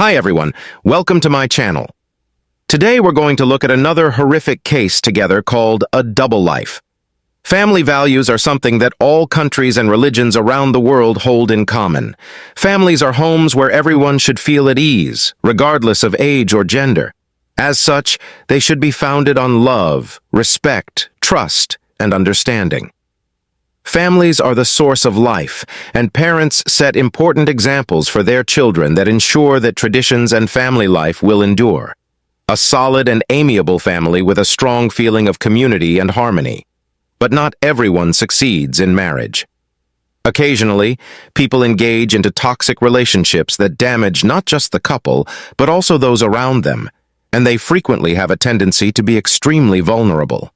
Hi everyone, welcome to my channel. Today we're going to look at another horrific case together called a double life. Family values are something that all countries and religions around the world hold in common. Families are homes where everyone should feel at ease, regardless of age or gender. As such, they should be founded on love, respect, trust, and understanding. Families are the source of life, and parents set important examples for their children that ensure that traditions and family life will endure. A solid and amiable family with a strong feeling of community and harmony. But not everyone succeeds in marriage. Occasionally, people engage into toxic relationships that damage not just the couple, but also those around them, and they frequently have a tendency to be extremely vulnerable.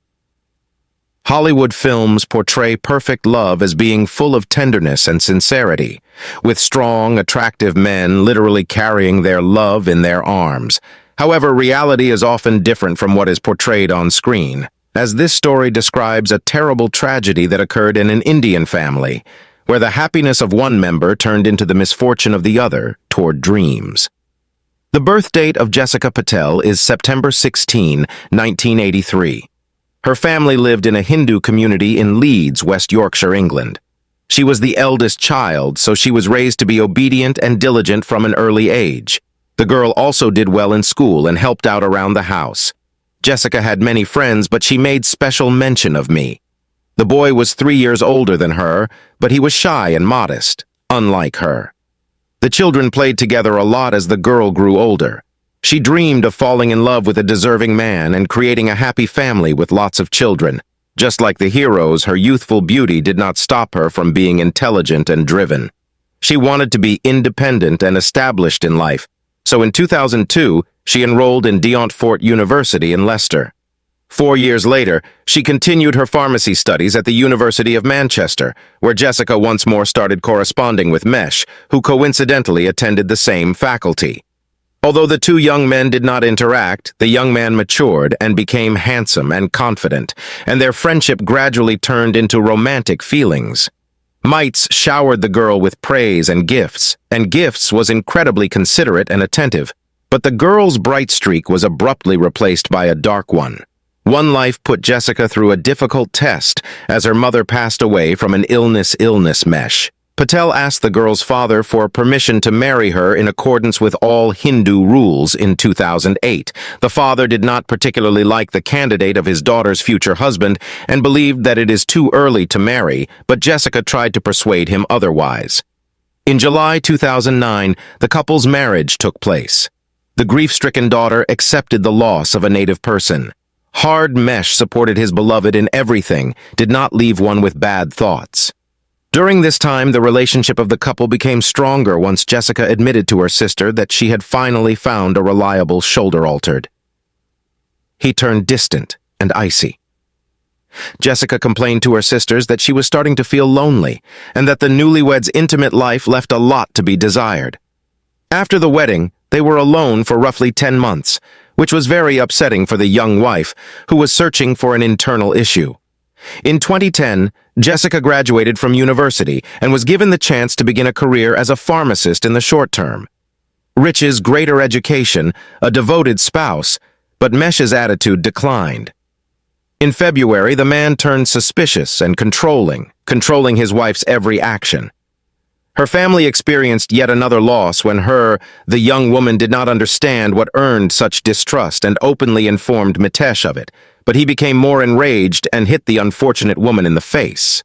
Hollywood films portray perfect love as being full of tenderness and sincerity, with strong, attractive men literally carrying their love in their arms. However, reality is often different from what is portrayed on screen, as this story describes a terrible tragedy that occurred in an Indian family, where the happiness of one member turned into the misfortune of the other toward dreams. The birth date of Jessica Patel is September 16, 1983. Her family lived in a Hindu community in Leeds, West Yorkshire, England. She was the eldest child, so she was raised to be obedient and diligent from an early age. The girl also did well in school and helped out around the house. Jessica had many friends, but she made special mention of me. The boy was 3 years older than her, but he was shy and modest, unlike her. The children played together a lot as the girl grew older. She dreamed of falling in love with a deserving man and creating a happy family with lots of children. Just like the heroes, her youthful beauty did not stop her from being intelligent and driven. She wanted to be independent and established in life, so in 2002, she enrolled in Montfort University in Leicester. 4 years later, she continued her pharmacy studies at the University of Manchester, where Jessica once more started corresponding with Mesh, who coincidentally attended the same faculty. Although the two young men did not interact, the young man matured and became handsome and confident, and their friendship gradually turned into romantic feelings. Mites showered the girl with praise and Gifts was incredibly considerate and attentive, but the girl's bright streak was abruptly replaced by a dark one. One life put Jessica through a difficult test as her mother passed away from an illness Mesh. Patel asked the girl's father for permission to marry her in accordance with all Hindu rules in 2008. The father did not particularly like the candidate of his daughter's future husband and believed that it is too early to marry, but Jessica tried to persuade him otherwise. In July 2009, the couple's marriage took place. The grief-stricken daughter accepted the loss of a native person. Hard Mesh supported his beloved in everything, did not leave one with bad thoughts. During this time, the relationship of the couple became stronger once Jessica admitted to her sister that she had finally found a reliable shoulder altered. He turned distant and icy. Jessica complained to her sisters that she was starting to feel lonely and that the newlyweds' intimate life left a lot to be desired. After the wedding, they were alone for roughly 10 months, which was very upsetting for the young wife, who was searching for an internal issue. In 2010, Jessica graduated from university and was given the chance to begin a career as a pharmacist in the short term. Riches, greater education, a devoted spouse, but Mesh's attitude declined. In February, the man turned suspicious and controlling his wife's every action. Her family experienced yet another loss when the young woman, did not understand what earned such distrust and openly informed Mitesh of it, but he became more enraged and hit the unfortunate woman in the face.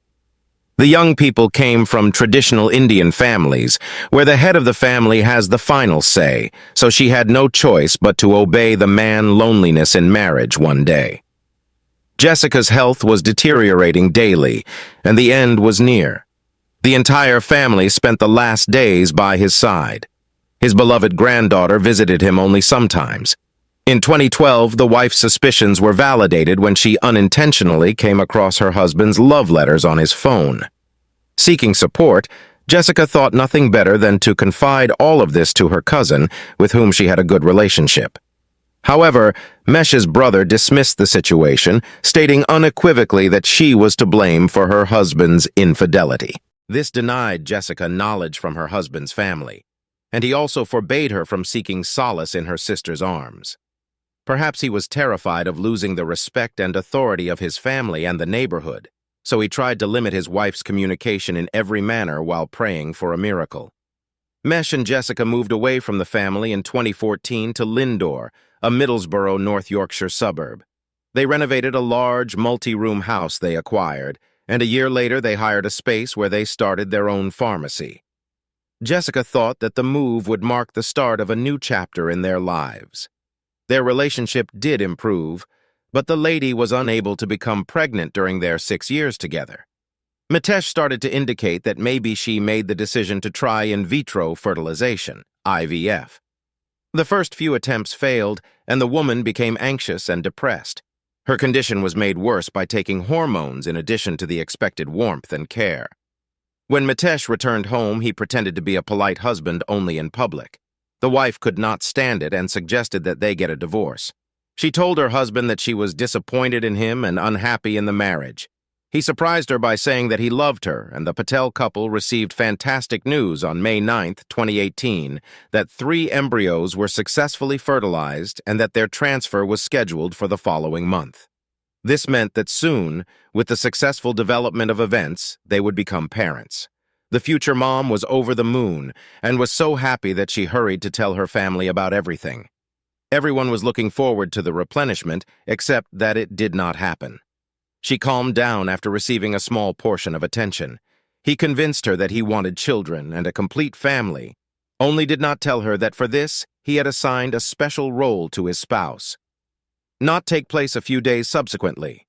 The young people came from traditional Indian families, where the head of the family has the final say, so she had no choice but to obey the man's loneliness in marriage one day. Jessica's health was deteriorating daily, and the end was near. The entire family spent the last days by his side. His beloved granddaughter visited him only sometimes. In 2012, the wife's suspicions were validated when she unintentionally came across her husband's love letters on his phone. Seeking support, Jessica thought nothing better than to confide all of this to her cousin, with whom she had a good relationship. However, Mesh's brother dismissed the situation, stating unequivocally that she was to blame for her husband's infidelity. This denied Jessica knowledge from her husband's family. and he also forbade her from seeking solace in her sister's arms. Perhaps he was terrified of losing the respect and authority of his family and the neighborhood, so he tried to limit his wife's communication in every manner while praying for a miracle. Mesh and Jessica moved away from the family in 2014 to Lindore, a Middlesbrough, North Yorkshire suburb. They renovated a large, multi-room house they acquired, and a year later they hired a space where they started their own pharmacy. Jessica thought that the move would mark the start of a new chapter in their lives. Their relationship did improve, but the lady was unable to become pregnant during their 6 years together. Mitesh started to indicate that maybe she made the decision to try in vitro fertilization, IVF. The first few attempts failed, and the woman became anxious and depressed. Her condition was made worse by taking hormones in addition to the expected warmth and care. When Mitesh returned home, he pretended to be a polite husband only in public. The wife could not stand it and suggested that they get a divorce. She told her husband that she was disappointed in him and unhappy in the marriage. He surprised her by saying that he loved her, and the Patel couple received fantastic news on May 9, 2018, that 3 embryos were successfully fertilized and that their transfer was scheduled for the following month. This meant that soon, with the successful development of events, they would become parents. The future mom was over the moon and was so happy that she hurried to tell her family about everything. Everyone was looking forward to the replenishment, except that it did not happen. She calmed down after receiving a small portion of attention. He convinced her that he wanted children and a complete family, only did not tell her that for this, he had assigned a special role to his spouse. Not take place a few days subsequently.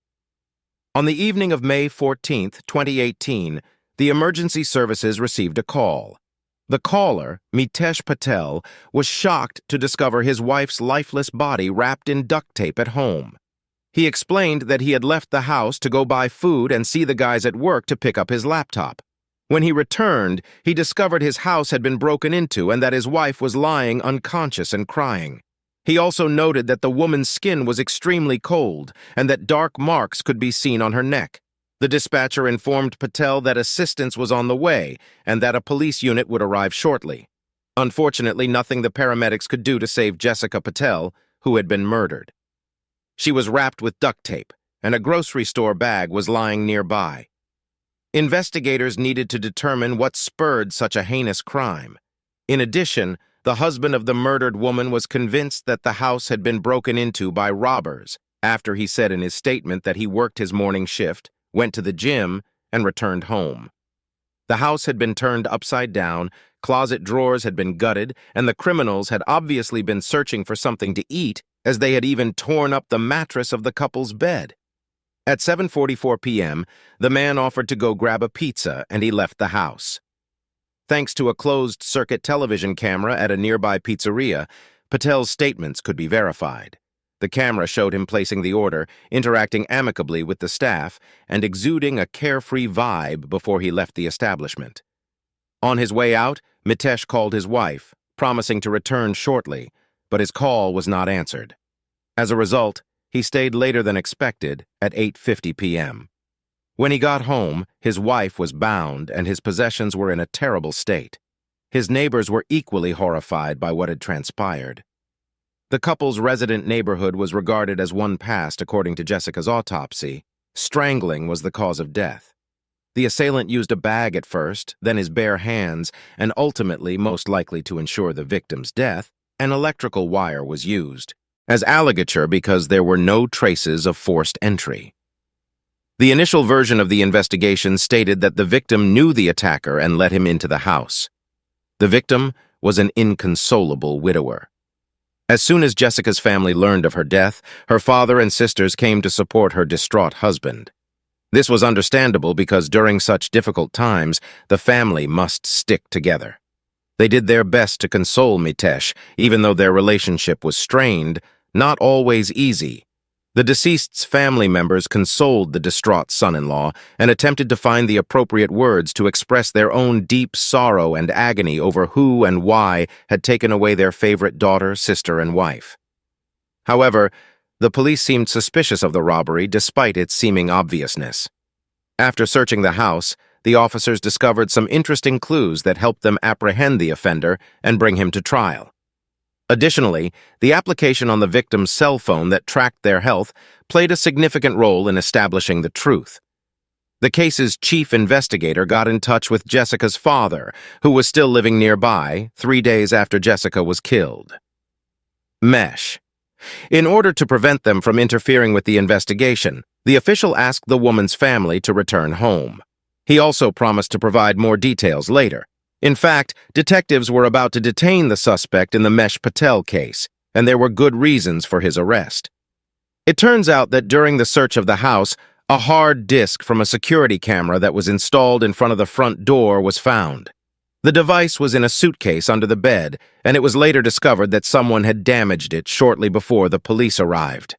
On the evening of May 14, 2018, the emergency services received a call. The caller, Mitesh Patel, was shocked to discover his wife's lifeless body wrapped in duct tape at home. He explained that he had left the house to go buy food and see the guys at work to pick up his laptop. When he returned, he discovered his house had been broken into and that his wife was lying unconscious and crying. He also noted that the woman's skin was extremely cold and that dark marks could be seen on her neck. The dispatcher informed Patel that assistance was on the way and that a police unit would arrive shortly. Unfortunately, nothing the paramedics could do to save Jessica Patel, who had been murdered. She was wrapped with duct tape, and a grocery store bag was lying nearby. Investigators needed to determine what spurred such a heinous crime. In addition, the husband of the murdered woman was convinced that the house had been broken into by robbers after he said in his statement that he worked his morning shift, went to the gym, and returned home. The house had been turned upside down, closet drawers had been gutted, and the criminals had obviously been searching for something to eat, as they had even torn up the mattress of the couple's bed. At 7:44 p.m., the man offered to go grab a pizza, and he left the house. Thanks to a closed-circuit television camera at a nearby pizzeria, Patel's statements could be verified. The camera showed him placing the order, interacting amicably with the staff, and exuding a carefree vibe before he left the establishment. On his way out, Mitesh called his wife, promising to return shortly, but his call was not answered. As a result, he stayed later than expected at 8:50 p.m. When he got home, his wife was bound and his possessions were in a terrible state. His neighbors were equally horrified by what had transpired. The couple's resident neighborhood was regarded as one past according to Jessica's autopsy. Strangling was the cause of death. The assailant used a bag at first, then his bare hands, and ultimately, most likely to ensure the victim's death, an electrical wire was used, as alligator because there were no traces of forced entry. The initial version of the investigation stated that the victim knew the attacker and let him into the house. The victim was an inconsolable widower. As soon as Jessica's family learned of her death, her father and sisters came to support her distraught husband. This was understandable because during such difficult times, the family must stick together. They did their best to console Mitesh, even though their relationship was strained, not always easy. The deceased's family members consoled the distraught son-in-law and attempted to find the appropriate words to express their own deep sorrow and agony over who and why had taken away their favorite daughter, sister, and wife. However, the police seemed suspicious of the robbery despite its seeming obviousness. After searching the house, the officers discovered some interesting clues that helped them apprehend the offender and bring him to trial. Additionally, the application on the victim's cell phone that tracked their health played a significant role in establishing the truth. The case's chief investigator got in touch with Jessica's father, who was still living nearby 3 days after Jessica was killed. Mesh. In order to prevent them from interfering with the investigation, the official asked the woman's family to return home. He also promised to provide more details later. In fact, detectives were about to detain the suspect in the Mesh Patel case, and there were good reasons for his arrest. It turns out that during the search of the house, a hard disk from a security camera that was installed in front of the front door was found. The device was in a suitcase under the bed, and it was later discovered that someone had damaged it shortly before the police arrived.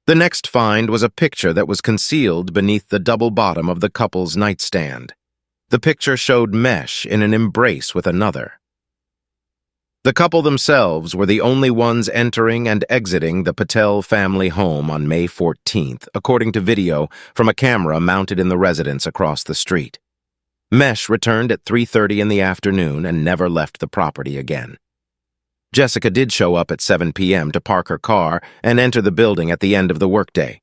The next find was a picture that was concealed beneath the double bottom of the couple's nightstand. The picture showed Mesh in an embrace with another. The couple themselves were the only ones entering and exiting the Patel family home on May 14th, according to video from a camera mounted in the residence across the street. Mesh returned at 3:30 in the afternoon and never left the property again. Jessica did show up at 7 p.m. to park her car and enter the building at the end of the workday.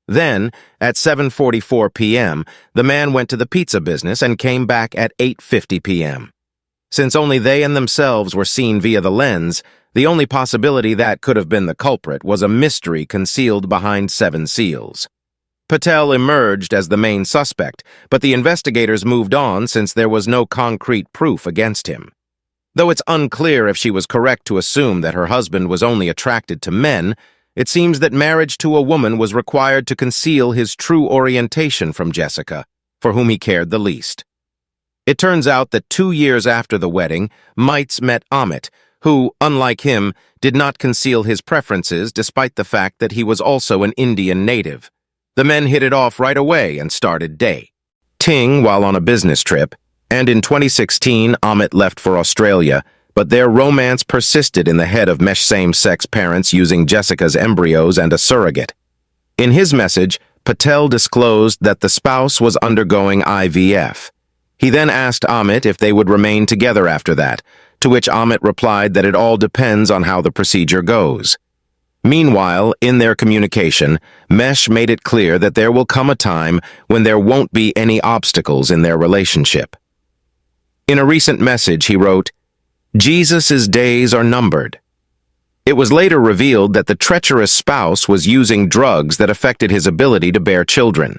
Then, at 7:44 p.m., the man went to the pizza business and came back at 8:50 p.m. Since only they and themselves were seen via the lens, the only possibility that could have been the culprit was a mystery concealed behind 7 seals. Patel emerged as the main suspect, but the investigators moved on since there was no concrete proof against him. Though it's unclear if she was correct to assume that her husband was only attracted to men, it seems that marriage to a woman was required to conceal his true orientation from Jessica, for whom he cared the least. It turns out that 2 years after the wedding, Mites met Amit, who, unlike him, did not conceal his preferences despite the fact that he was also an Indian native. The men hit it off right away and started dating while on a business trip, and in 2016, Amit left for Australia, but their romance persisted in the head of Mesh same-sex parents using Jessica's embryos and a surrogate. In his message, Patel disclosed that the spouse was undergoing IVF. He then asked Amit if they would remain together after that, to which Amit replied that it all depends on how the procedure goes. Meanwhile, in their communication, Mesh made it clear that there will come a time when there won't be any obstacles in their relationship. In a recent message, he wrote, "Jesus' days are numbered." It was later revealed that the treacherous spouse was using drugs that affected his ability to bear children.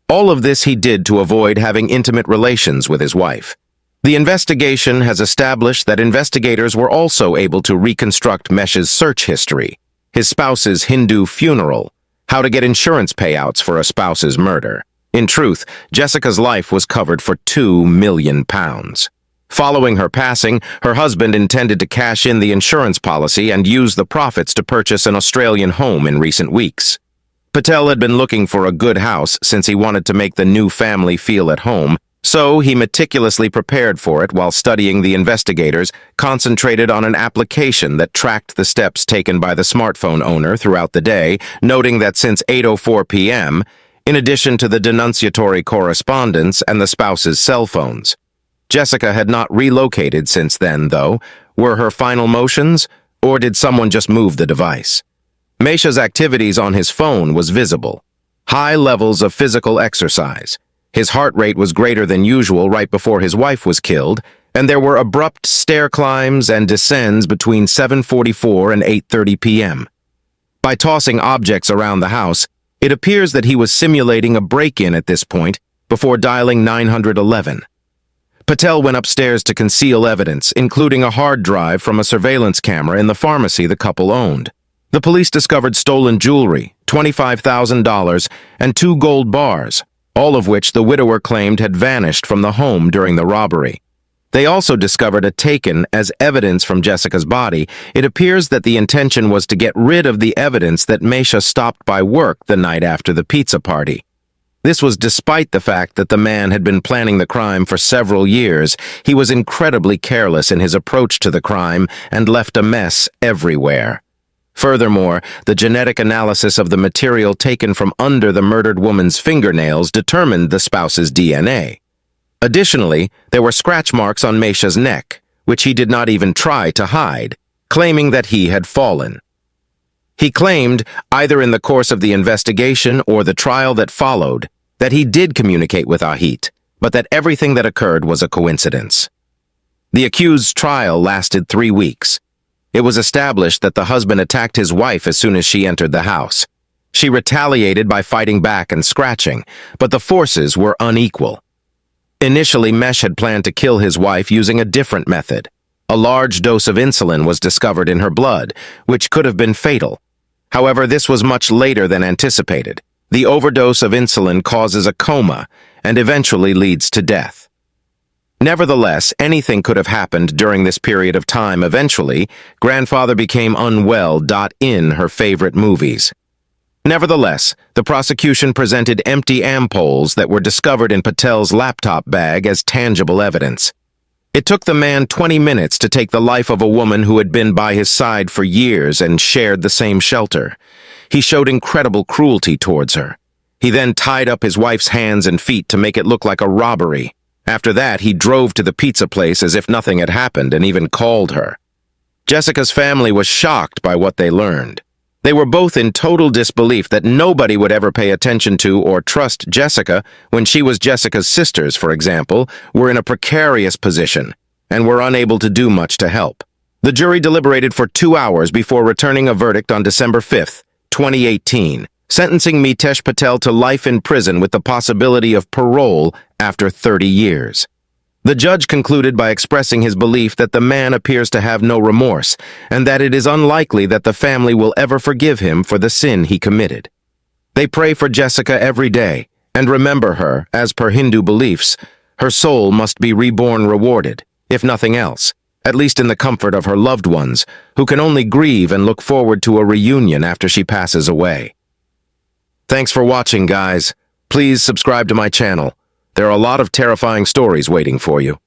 All of this he did to avoid having intimate relations with his wife. The investigation has established that investigators were also able to reconstruct Mesh's search history, his spouse's Hindu funeral, how to get insurance payouts for a spouse's murder. In truth, Jessica's life was covered for £2 million. Following her passing, her husband intended to cash in the insurance policy and use the profits to purchase an Australian home in recent weeks. Patel had been looking for a good house since he wanted to make the new family feel at home, so he meticulously prepared for it while studying the investigators, concentrated on an application that tracked the steps taken by the smartphone owner throughout the day, noting that since 8:04 p.m., in addition to the denunciatory correspondence and the spouse's cell phones. Jessica had not relocated since then, though. Were her final motions, or did someone just move the device? Mesh's activities on his phone was visible. High levels of physical exercise. His heart rate was greater than usual right before his wife was killed, and there were abrupt stair climbs and descends between 7:44 and 8:30 p.m. By tossing objects around the house, it appears that he was simulating a break-in at this point before dialing 911. Patel went upstairs to conceal evidence, including a hard drive from a surveillance camera in the pharmacy the couple owned. The police discovered stolen jewelry, $25,000, and 2 gold bars, all of which the widower claimed had vanished from the home during the robbery. They also discovered a taken as evidence from Jessica's body. It appears that the intention was to get rid of the evidence that Mesha stopped by work the night after the pizza party. This was despite the fact that the man had been planning the crime for several years. He was incredibly careless in his approach to the crime and left a mess everywhere. Furthermore, the genetic analysis of the material taken from under the murdered woman's fingernails determined the spouse's DNA. Additionally, there were scratch marks on Mesha's neck, which he did not even try to hide, claiming that he had fallen. He claimed, either in the course of the investigation or the trial that followed, that he did communicate with Ahit, but that everything that occurred was a coincidence. The accused's trial lasted 3 weeks. It was established that the husband attacked his wife as soon as she entered the house. She retaliated by fighting back and scratching, but the forces were unequal. Initially, Mesh had planned to kill his wife using a different method. A large dose of insulin was discovered in her blood, which could have been fatal. However, this was much later than anticipated. The overdose of insulin causes a coma and eventually leads to death. Nevertheless, anything could have happened during this period of time. Eventually, grandfather became unwell. In her favorite movies. Nevertheless, the prosecution presented empty ampoules that were discovered in Patel's laptop bag as tangible evidence. It took the man 20 minutes to take the life of a woman who had been by his side for years and shared the same shelter. He showed incredible cruelty towards her. He then tied up his wife's hands and feet to make it look like a robbery. After that, he drove to the pizza place as if nothing had happened and even called her. Jessica's family was shocked by what they learned. They were both in total disbelief that nobody would ever pay attention to or trust Jessica when she was Jessica's sisters, for example, were in a precarious position and were unable to do much to help. The jury deliberated for 2 hours before returning a verdict on December 5, 2018, sentencing Mitesh Patel to life in prison with the possibility of parole after 30 years. The judge concluded by expressing his belief that the man appears to have no remorse, and that it is unlikely that the family will ever forgive him for the sin he committed. They pray for Jessica every day, and remember her, as per Hindu beliefs. Her soul must be reborn rewarded, if nothing else, at least in the comfort of her loved ones, who can only grieve and look forward to a reunion after she passes away. Thanks for watching, guys. Please subscribe to my channel. There are a lot of terrifying stories waiting for you.